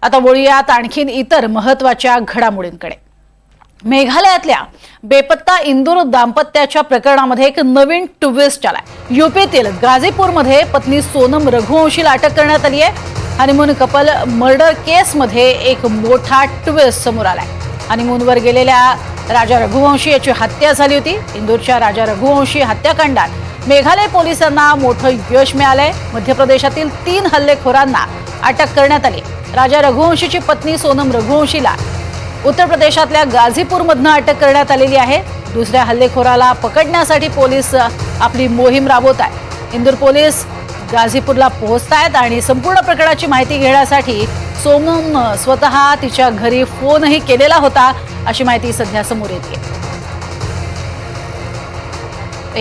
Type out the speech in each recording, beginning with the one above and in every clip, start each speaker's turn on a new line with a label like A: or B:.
A: आता वळूयात आणखीन इतर महत्त्वाच्या घडामोडींकडे। मेघालयातल्या बेपत्ता इंदूर दाम्पत्याच्या प्रकरणामध्ये एक नवीन ट्विस्ट आलाय। यूपीतील गाजीपूरमध्ये पत्नी सोनम रघुवंशीला अटक करण्यात आली आहे। हनीमून कपल मर्डर केसमध्ये एक मोठा ट्विस्ट समोर आलाय। हनीमूनवर गेलेल्या राजा रघुवंशी याची हत्या झाली होती। इंदूरच्या राजा रघुवंशी हत्याकांडात मेघालय पोलिसांना मोठं यश मिळालंय। मध्य प्रदेशातील 3 हल्लेखोरांना अटक करण्यात आली। राजा रघुवंशीची पत्नी सोनम रघुवंशीला उत्तर प्रदेशातल्या गाजीपूरमधून अटक करण्यात आलेली आहे। दुसऱ्या हल्लेखोराला पकडण्यासाठी पोलीस आपली मोहीम राबवत आहेत। इंदूर पोलीस गाजीपूरला पोहोचतायत आणि संपूर्ण प्रकरणाची माहिती घेण्यासाठी सोनम स्वतः तिच्या घरी फोनही केलेला होता, अशी माहिती सध्या समोर येते।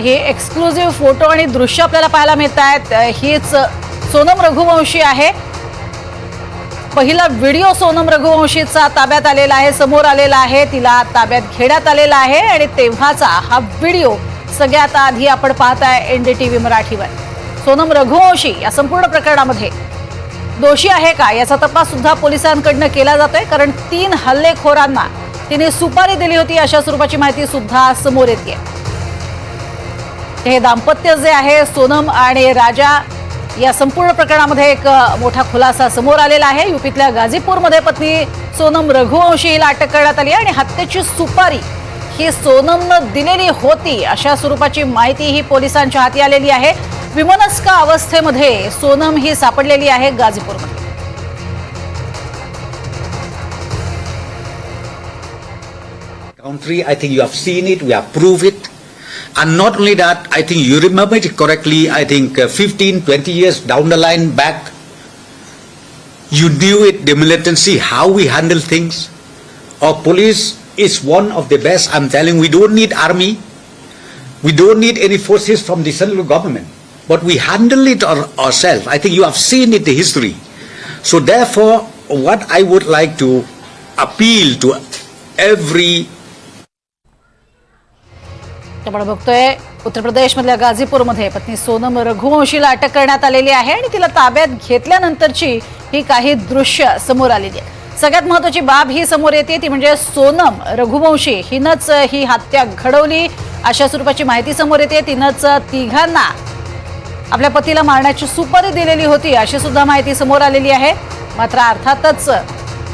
A: हे एक्सक्लुझिव्ह फोटो आणि दृश्य आपल्याला पाहायला मिळत आहेत। हीच सोनम रघुवंशी आहे। पहिला व्हिडिओ सोनम रघुवंशीचा ताब्यात आलेला आहे, समोर आलेला आहे। तिला ताब्यात घेण्यात आलेला आहे आणि तेव्हाचा हा व्हिडिओ सगळ्यात आधी आपण पाहताय एनडीटीव्ही मराठीवर। सोनम रघुवंशी या संपूर्ण प्रकरणामध्ये दोषी आहे का याचा तपास सुद्धा पोलिसांकडून केला जातोय, कारण 3 हल्लेखोरांना तिने सुपारी दिली होती अशा स्वरूपाची माहिती सुद्धा समोर येते। हे दाम्पत्य जे आहे सोनम आणि राजा या संपूर्ण प्रकरणामध्ये एक मोठा खुलासा समोर आलेला आहे। यूपीतल्या गाजीपूरमध्ये पत्नी सोनम रघुवंशी हिला अटक करण्यात आली आणि हत्येची सुपारी ही सोनमनं दिलेली होती अशा स्वरूपाची माहिती ही पोलिसांच्या हाती आलेली आहे। विमनस्क अवस्थेमध्ये सोनम ही सापडलेली आहे गाजीपूरमध्ये।
B: Country, I think you have seen it, we have proved it. And not only that, I think you remember it correctly, I think 15, 20 years down the line back, you knew it, the militancy, how we handle things. Our police is one of the best. I'm telling you, we don't need army. We don't need any forces from the central government. But we handle it ourselves. I think you have seen it, the history. So therefore, what I would like to appeal to every
A: आपण बघतोय उत्तर प्रदेशमधल्या गाजीपूरमध्ये पत्नी सोनम रघुवंशीला अटक करण्यात आलेली आहे आणि तिला ताब्यात घेतल्यानंतरची ही काही दृश्य समोर आलेली आहे। सगळ्यात महत्त्वाची बाब ही समोर येते ती म्हणजे सोनम रघुवंशी हिनंच ही हत्या घडवली अशा स्वरूपाची माहिती समोर येते। तिनंच तिघांना आपल्या पतीला मारण्याची सुपारी दिलेली होती अशी सुद्धा माहिती समोर आलेली आहे। मात्र अर्थातच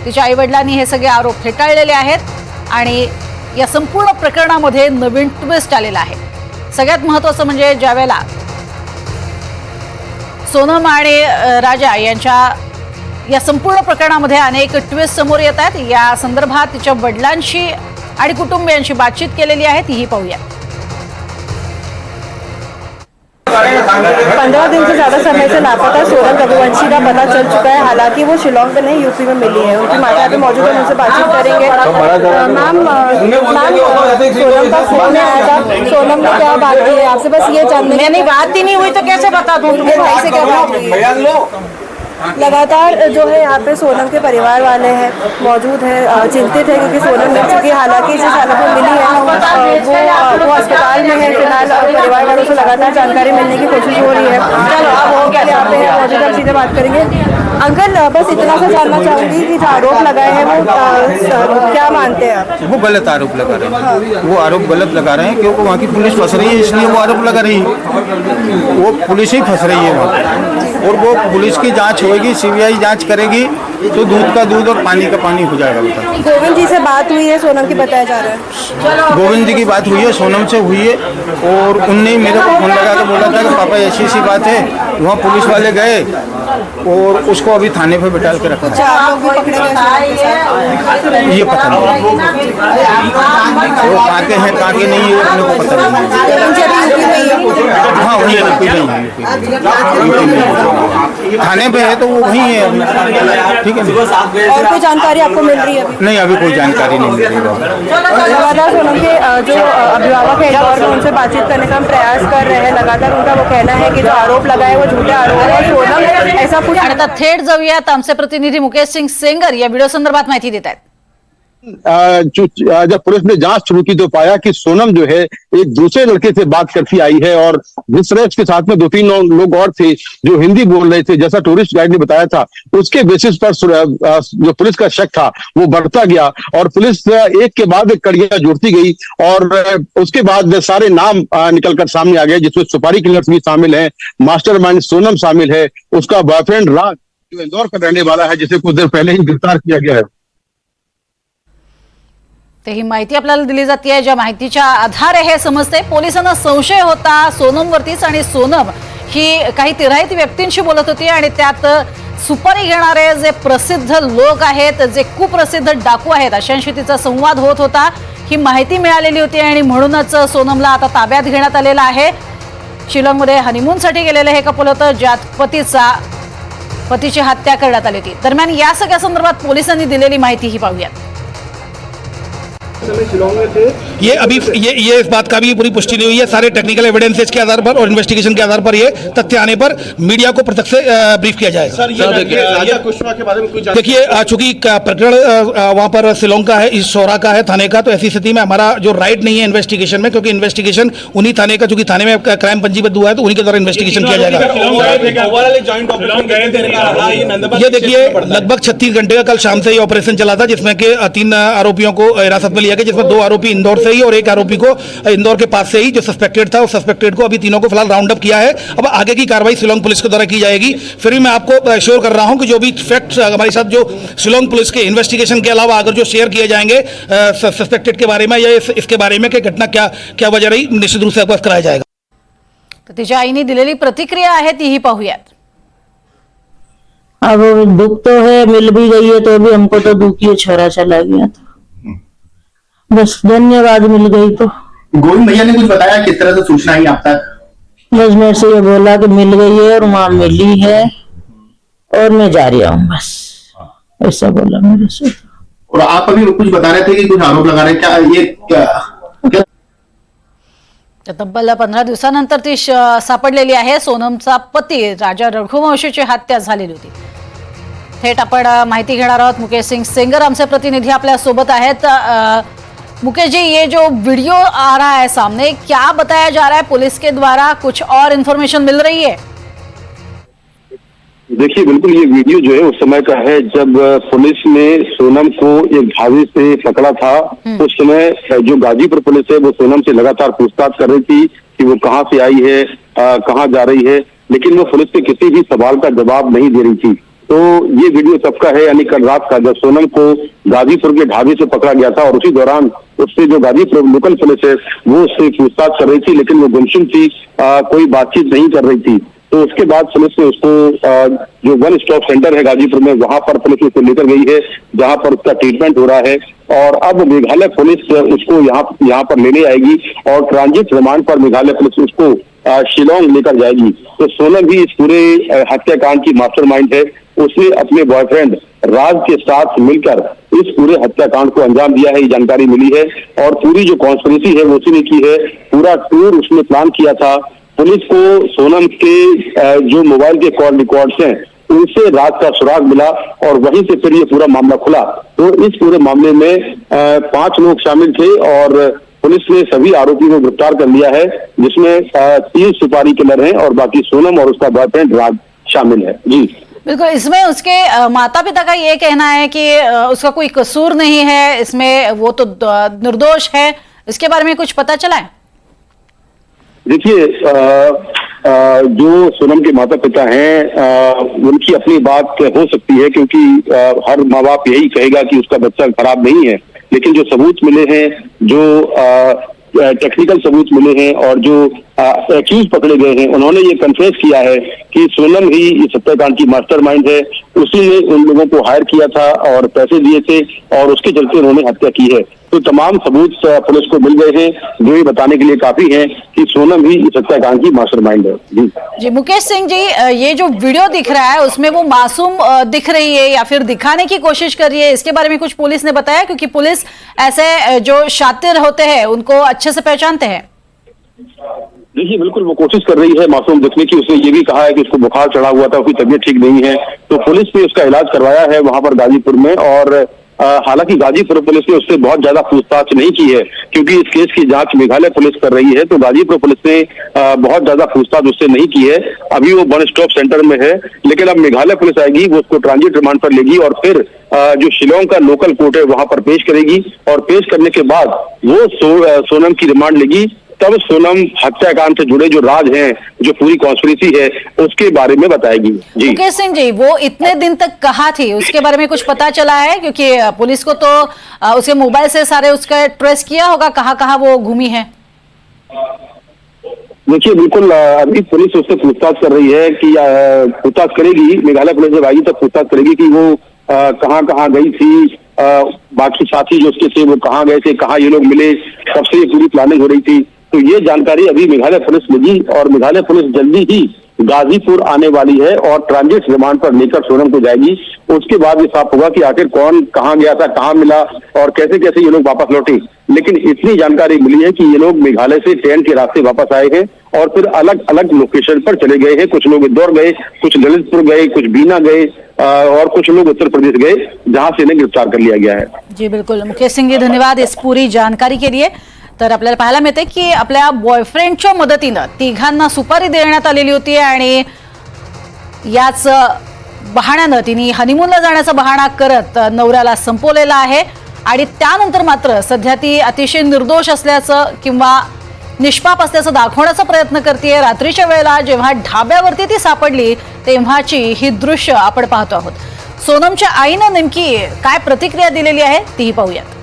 A: तिच्या आईवडिलांनी हे सगळे आरोप फेटाळलेले आहेत आणि या संपूर्ण प्रकरणामध्ये नवीन ट्विस्ट आलेला आहे। सगळ्यात महत्त्वाचं म्हणजे ज्यावेळेला सोनम आणि राजा यांच्या या संपूर्ण प्रकरणामध्ये अनेक ट्विस्ट समोर येत आहेत। या संदर्भात तिच्या वडिलांशी आणि कुटुंबियांशी बातचीत केलेली आहे, तीही पाहूया।
C: 15 दिन से ज्यादा समय से लापता सोनम रघुवंशी का पता चल चुका है। हालांकि वो शिलोंग में नहीं यूपी में मिली है। उनकी माता यहाँ पे मौजूद है, उनसे बातचीत करेंगे। मैम सोनम का फोन आया था, सोनम ने क्या बात की है आपसे? बस ये जानने
D: नहीं बात ही नहीं हुई तो कैसे बता दूं?
C: तुम्हें भाई से क्या बात हुई? लगातार जो है यहाँ पे सोनम के परिवार वाले हैं मौजूद हैं, चिंतित है क्योंकि सोनम मिल चुकी है। हालांकि जिस हालत में मिली है वो अस्पताल में है फिलहाल। परिवार वालों से लगातार जानकारी मिलने की कोशिश हो रही है। चलो अब हो गया यहाँ पे मौजूद, हम सीधे बात करेंगे। अंकल बस इतना सा जानना चाहूंगी कि जो आरोप लगाए हैं वो क्या मानते हैं आप?
E: वो गलत आरोप लगा रहे हैं। वो आरोप गलत लगा रहे हैं क्योंकि वहाँ की पुलिस फंस रही है, इसलिए वो आरोप लगा रही है। वो पुलिस ही फंस रही है वहाँ, और वो पुलिस की जांच होगी, सीबीआई जांच करेगी तो दूध का दूध और पानी का पानी हो जाएगा। बेटा
C: गोविंद जी से बात हुई है सोनम की, बताया जा रहा है
E: गोविंद जी की बात हुई है, सोनम से हुई है, और उनने मेरे को फोन लगा कर बोला था कि पापा ऐसी सी बात है। वहाँ पुलिस वाले गए और उसको अभी थाने पे बिठा के रखा है।
C: आप लोग भी पकड़े गए?
E: ये पता नहीं वो कहाँ के हैं कहाँ के नहीं है, अपने को पता नहीं। हाँ वही यूपी में है, थाने पे है तो वो वही है। ठीक है,
C: और कोई जानकारी आपको मिल रही है अभी?
E: नहीं अभी कोई जानकारी नहीं मिल रही है।
C: लगातार सोनम के जो अभिभावक है इंदौर में, उनसे बातचीत करने का हम प्रयास कर रहे हैं। लगातार उनका वो कहना है कि जो आरोप लगाए वो झूठे आरोप है। सोनम ऐसा कुछ
A: आणि आता थेट जाऊयात आमचे प्रतिनिधी मुकेश सिंग सेंगर या व्हिडिओ संदर्भात माहिती देत आहेत।
F: जब पुलिस ने जांच शुरू की तो पाया कि सोनम जो है एक दूसरे लड़के से बात करती आई है और जिस तरह उसके साथ में 2-3 लोग और थे जो हिंदी बोल रहे थे, जैसा टूरिस्ट गाइड ने बताया था, उसके बेसिस पर जो पुलिस का शक था वो बढ़ता गया और पुलिस एक के बाद एक कड़ियां जोड़ती गई और उसके बाद सारे नाम निकलकर सामने आ गए, जिसमें सुपारी किलर्स भी शामिल है, मास्टरमाइंड सोनम शामिल है, उसका बॉयफ्रेंड राज जो इंदौर का रहने वाला है, जिसे कुछ देर पहले ही गिरफ्तार किया गया है।
A: तर ही माहिती आपल्याला दिली जाते, ज्या माहितीच्या आधारे हे समजते पोलिसांना संशय होता सोनमवरतीच आणि सोनम ही काही तिराहित व्यक्तींशी बोलत होती आणि त्यात सुपारी घेणारे जे प्रसिद्ध लोक आहेत, जे कुप्रसिद्ध डाकू आहेत, अशांशी तिचा संवाद होत होता। ही माहिती मिळालेली होती आणि म्हणूनच सोनमला आता ताब्यात घेण्यात आलेलं आहे। शिलाँगमध्ये हनीमूनसाठी गेलेले हे कपल होतं, ज्यात पतीची हत्या करण्यात आली होती। दरम्यान या सगळ्या संदर्भात पोलिसांनी दिलेली माहिती ही पाहूया।
G: ये अभी ये इस बात का भी पूरी पुष्टि नहीं हुई है। सारे टेक्निकल एविडेंसेस के आधार पर और इन्वेस्टिगेशन के आधार पर ये तथ्य आने पर मीडिया को पृथक से ब्रीफ किया जाएगा।
H: सर, ये राजा कुशवाहा के बारे में कुछ
G: देखिए, चूंकि प्रकरण वहां पर शिलांग का है, इस शोरा का है, थाने का, तो ऐसी स्थिति में हमारा जो राइट नहीं है इन्वेस्टिगेशन में, क्योंकि इन्वेस्टिगेशन उन्हीं थाने का, चूंकि थाने में क्राइम पंजीबद्ध हुआ है तो उन्हीं के द्वारा इन्वेस्टिगेशन किया जाएगा। ये देखिए, लगभग 36 घंटे का कल शाम से ये ऑपरेशन चला था, जिसमें के 3 आरोपियों को हिरासत में लिया गया, जिसमें 2 आरोपी इंदौर से ही और 1 आरोपी को इंदौर के पास से ही जो सस्पेक्टेड था, उस सस्पेक्टेड को अभी तीनों को फिलहाल राउंड अप किया है। अब आगे की कार्रवाई शिलांग पुलिस के द्वारा की जाएगी। फिर भी मैं आपको एश्योर कर रहा हूं कि जो भी फैक्ट्स हमारे साथ जो शिलांग पुलिस के इन्वेस्टिगेशन के अलावा अगर जो शेयर किए जाएंगे सस्पेक्टेड के बारे में या इसके बारे में कि घटना क्या वजह रही, निश्चित रूप से अवगत कराया जाएगा।
A: तर तिच्या आईने दिलेली प्रतिक्रिया आहे तीही पाहूयात।
D: अब दुख तो है, मिल भी गई है तो भी हमको तो दुख ही, छोरा चला गया था, बस धन्यवाद मिल गई तो।
H: गोविंद भैया ने कुछ बताया किस तरह से सूचना आई आप तक?
D: बस मेरे से ये बोला कि मिल गई है और वहां मिली है और मैं जा रही हूँ, बस ऐसा बोला मेरे से।
H: और आप अभी कुछ बता रहे थे कि कुछ आरोप लगा रहे हैं, क्या ये क्या
A: तब्बल 15 दिवसानंतर ती सापडलेली आहे। सोनमचा पती राजा रघुवंशीची हत्या झालेली होती। थेट आपण माहिती घेणार आहोत। मुकेश सिंग सेंगर आमचे प्रतिनिधी आपल्या सोबत आहेत। मुकेश जी, ये जो वीडियो आ रहा है सामने, क्या बताया जा रहा है पुलिस के द्वारा? कुछ और इन्फॉर्मेशन मिल रही है?
F: देखिए, बिल्कुल ये वीडियो जो है उस समय का है जब पुलिस ने सोनम को एक ढाबे से पकड़ा था। उस समय जो गाजीपुर पुलिस है वो सोनम से लगातार पूछताछ कर रही थी कि वो कहाँ से आई है, कहाँ जा रही है, लेकिन वो पुलिस के किसी भी सवाल का जवाब नहीं दे रही थी। तो ये वीडियो तब का है, यानी कल रात का, जब सोनम को गाजीपुर के ढाबे से पकड़ा गया था और उसी दौरान उससे जो गाजीपुर लोकल पुलिस है वो उससे पूछताछ कर रही थी, लेकिन वो गुमसुम थी, कोई बातचीत नहीं कर रही थी। तो उसके बाद पुलिस ने उसको जो 1 स्टॉप सेंटर है गाजीपुर में, वहां पर पुलिस उसको लेकर गई है, जहां पर उसका ट्रीटमेंट हो रहा है। और अब मेघालय पुलिस उसको यहाँ पर लेने आएगी और ट्रांजिट रिमांड पर मेघालय पुलिस उसको शिलांग लेकर जाएगी। तो सोनम भी इस पूरे हत्याकांड की मास्टरमाइंड है। उसने अपने बॉयफ्रेंड राज के साथ मिलकर इस पूरे हत्याकांड को अंजाम दिया है, ये जानकारी मिली है। और पूरी जो कॉन्स्पिरेसी है वो उसी ने की है, पूरा टूर उसने प्लान किया था। पुलिस को सोनम के जो मोबाइल के कॉल रिकॉर्ड्स हैं उनसे राज का सुराग मिला और वहीं से फिर ये पूरा मामला खुला। तो इस पूरे मामले में 5 लोग शामिल थे और पुलिस ने सभी आरोपी को गिरफ्तार कर लिया है, जिसमें 3 सुपारी किलर हैं और बाकी सोनम और उसका बॉयफ्रेंड राज शामिल है। जी
A: बिल्कुल। इसमें उसके माता पिता का ये कहना है कि उसका कोई कसूर नहीं है, इसमें वो तो निर्दोष है। इसके बारे में कुछ पता चला है?
F: देखिए, जो सोनम के माता पिता हैं उनकी अपनी बात हो सकती है, क्योंकि हर माँ बाप यही कहेगा कि उसका बच्चा खराब नहीं है, लेकिन जो सबूत मिले हैं, जो टेक्निकल सबूत मिले हैं और जो एक्यूज पकड़े गए हैं, उन्होंने ये कन्फेस किया है कि सोनम ही इस हत्याकांड की मास्टरमाइंड है। उसी ने उन लोगों को हायर किया था और पैसे दिए थे और उसके चलते उन्होंने हत्या की है। तो तमाम सबूत पुलिस को मिल गए हैं, जो ये बताने के लिए काफी हैं कि सोनम ही इस हत्याकांड की मास्टरमाइंड है।
A: जी मुकेश सिंह जी, ये जो वीडियो दिख रहा है उसमें वो मासूम दिख रही है या फिर दिखाने की कोशिश कर रही है, इसके बारे में कुछ पुलिस ने बताया? क्योंकि पुलिस ऐसे जो शातिर होते हैं उनको अच्छे से पहचानते हैं।
F: देखिए, बिल्कुल वो कोशिश कर रही है मासूम दिखने की। उसने ये भी कहा है कि उसको बुखार चढ़ा हुआ था, उसकी तबीयत ठीक नहीं है, तो पुलिस ने उसका इलाज करवाया है वहां पर गाजीपुर में। और हालांकि गाजीपुर पुलिस ने उससे बहुत ज्यादा पूछताछ नहीं की है, क्योंकि इस केस की जांच मेघालय पुलिस कर रही है, तो गाजीपुर पुलिस ने बहुत ज्यादा पूछताछ उससे नहीं की है। अभी वो वन स्टॉप सेंटर में है, लेकिन अब मेघालय पुलिस आएगी, वो उसको ट्रांजिट रिमांड पर लेगी और फिर जो शिलोंग का लोकल कोर्ट है वहां पर पेश करेगी, और पेश करने के बाद वो सोनम की रिमांड लेगी। तब सोनम हत्याकांड से जुड़े जो राज हैं, जो पूरी कॉन्स्पिरेसी है, उसके बारे में बताएगी। जी
A: मुकेश सिंह जी, वो इतने दिन तक कहाँ थी, उसके बारे में कुछ पता चला है? क्योंकि पुलिस को तो उसके मोबाइल से सारे उसका ट्रेस किया होगा, कहाँ कहाँ वो घूमी है।
F: देखिए, बिल्कुल अभी पुलिस उससे पूछताछ कर रही है कि पूछताछ करेगी, मेघालय पुलिस जब आएगी तब पूछताछ करेगी कि वो कहाँ कहाँ गई थी, बाकी साथी जो उसके थे वो कहाँ गए थे, कहाँ ये लोग मिले, कब से ये पूरी प्लानिंग हो रही थी। तो ये जानकारी अभी मेघालय पुलिस लेगी और मेघालय पुलिस जल्दी ही गाजीपुर आने वाली है और ट्रांजिट रिमांड पर लेकर सोनम को जाएगी। उसके बाद ये साफ होगा कि आखिर कौन कहाँ गया था, कहाँ मिला और कैसे कैसे ये लोग वापस लौटे। लेकिन इतनी जानकारी मिली है कि ये लोग मेघालय से ट्रेन के रास्ते वापस आए हैं और फिर अलग अलग लोकेशन पर चले गए हैं। कुछ लोग इंदौर गए, कुछ ललितपुर गए, कुछ बीना गए और कुछ लोग उत्तर प्रदेश गए, जहां से इन्हें गिरफ्तार कर लिया गया है।
A: जी बिल्कुल, मुकेश सिंह जी धन्यवाद इस पूरी जानकारी के लिए। तर आपल्याला पाहायला मिळते की आपल्या बॉयफ्रेंडच्या मदतीनं तिघांना सुपारी देण्यात आलेली होती आणि याच बहाण्यानं तिने हनीमूनला जाण्याचा बहाणा करत नवऱ्याला संपवलेला आहे आणि त्यानंतर मात्र सध्या ती अतिशय निर्दोष असल्याचं किंवा निष्पाप असल्याचं दाखवण्याचा प्रयत्न करते। रात्रीच्या वेळेला जेव्हा ढाब्यावरती ती सापडली तेव्हाची ही दृश्य आपण पाहतो आहोत। सोनमच्या आईनं नेमकी काय प्रतिक्रिया दिलेली आहे तीही पाहूयात।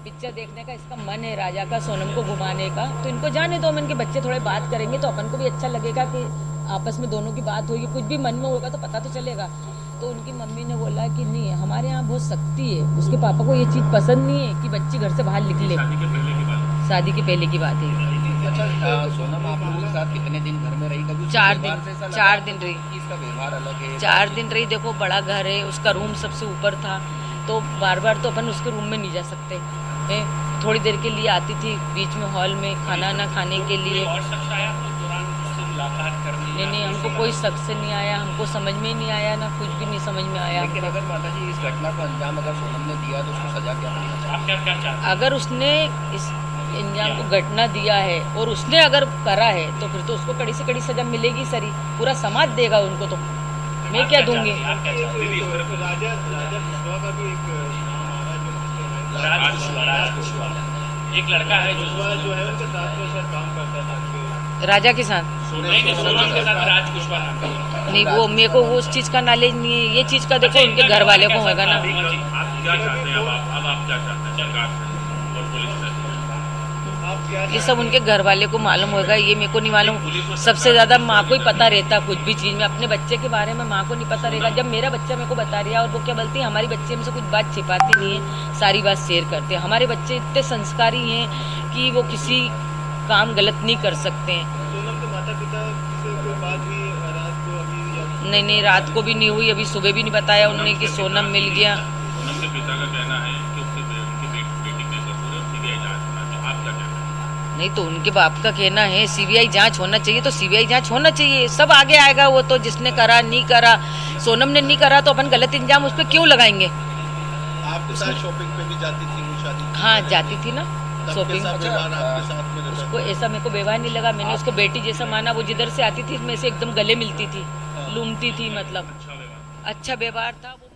I: पिक्चर देखने का इसका मन है राजा का, सोनम को घुमाने का, तो इनको जाने दो। इनके बच्चे थोड़े बात करेंगे तो अपन को भी अच्छा लगेगा कि आपस में दोनों की बात होगी, कुछ भी मन में होगा तो पता तो चलेगा। तो उनकी मम्मी ने बोला कि नहीं, हमारे यहाँ बहुत सख्ती है, उसके पापा को ये चीज़ पसंद नहीं है कि बच्ची घर से बाहर निकले। शादी के पहले की बात है।
J: अच्छा, सोनम आप लोगों के साथ कितने दिन घर में रही? कभी
I: 4 दिन रही।
J: इसका व्यवहार अलग है।
I: 4 दिन रही। देखो, बड़ा घर है, उसका रूम सबसे ऊपर था, तो बार बार तो अपन उसके रूम में नहीं जा सकते। थोड़ी देर के लिए आती थी बीच में हॉल में खाना ना खाने के लिए। नहीं, हमको कोई शख्स से नहीं आया, हमको समझ में नहीं आया, ना कुछ भी नहीं समझ में आया।
J: लेकिन अगर माता जी इस घटना को अंजाम अगर सोनम ने दिया तो उसको सजा क्या मिलेगी?
I: अगर उसने इस अंजाम को घटना दिया है और उसने अगर करा है तो फिर तो उसको कड़ी से कड़ी सजा मिलेगी सरी, पूरा समाज देगा उनको। तो मैं क्या दूंगी?
K: एक लड़का है जो है उनके साथ में सर काम करता था।
I: राजा के साथ
K: राज कुशवाहा
I: नहीं, वो मेरे को वो उस चीज का नॉलेज नहीं है। ये चीज का देखो उनके घर वाले को होगा ना।
K: आप क्या चाहते हैं? अब आप क्या चाहते हैं सरकार से और पुलिस से?
I: ये सब उनके घर वाले को मालूम होगा, ये मेरे को नहीं मालूम। सबसे ज्यादा माँ को ही पता रहता कुछ भी चीज में। अपने बच्चे के बारे में माँ को नहीं पता रहेगा। जब मेरा बच्चा मेरे को बता रहा है और वो क्या बोलती है, हमारी बच्चे में से कुछ बात छिपाती नहीं है, सारी बात शेयर करते हैं। हमारे बच्चे इतने संस्कारी हैं कि वो किसी काम गलत नहीं कर सकते हैं।
K: सोनम के माता पिता से बात हुई रात को? अभी
I: नहीं, रात को भी नहीं हुई। अभी सुबह भी नहीं बताया उन्होंने कि सोनम मिल गया।
K: सोनम के पिता का कहना है कि उसकी बेटी के कसूर है, सीबीआई जांच होना चाहिए। आप क्या कहते हैं?
I: नहीं, तो उनके बाप का कहना है सीबीआई जांच होना चाहिए, तो सीबीआई जांच होना चाहिए। सब आगे आएगा। वो तो जिसने करा नहीं करा, सोनम ने नहीं करा तो अपन गलत इंजाम उस पर क्यों लगाएंगे?
K: आपके साथ शॉपिंग पे भी जाती थी वो शादी?
I: हाँ, जाती थी ना शॉपिंग।
K: आपके साथ में
I: उसको ऐसा मेरे को व्यवहार नहीं लगा। मैंने उसको बेटी जैसा माना। वो जिधर से आती थी मैं से एकदम गले मिलती थी, लूमती थी, मतलब अच्छा व्यवहार था वो।